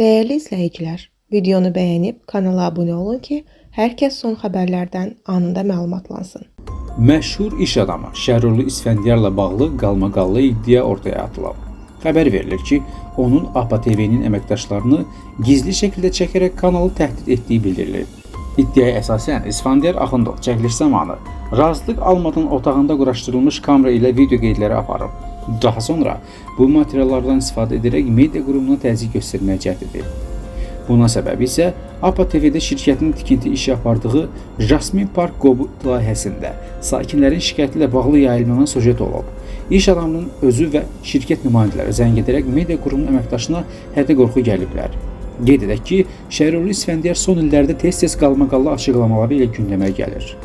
Değerli izləyicilər, videonu bəyənib kanala abunə olun ki, hər kəs son xəbərlərdən anında məlumatlansın. Məşhur iş adamı Şərurlu İsfəndiyarla bağlı qalmaqallı iddia ortaya atılıb. Xəbər verilir ki, onun APA TV-nin əməkdaşlarını gizli şəkildə çəkərək kanalı təhdid etdiyi bildirilir. İddiaya əsasən İsfəndiyar Axundov çəkiliş zamanı razılıq almadan otağında quraşdırılmış kamera ilə video qeydləri aparıb. Daha sonra bu materiallardan istifadə edərək media qurumuna təzyiq göstərməyə cəhd edib. Buna səbəbi isə APA TV-də şirkətin tikinti işi apardığı Jasmin Park Qobu layihəsində sakinlərin şikayəti ilə bağlı yayılmanan süjet olub. İş adamının özü və şirkət nümayəndələri zəng edərək media qurumunun əməkdaşına hədə-qorxu gəliblər. Qeyd edək ki, Şərurlu İsfəndiyar son illərdə tez-tez qalmaqallı açıqlamaları ilə gündəmə gəlir.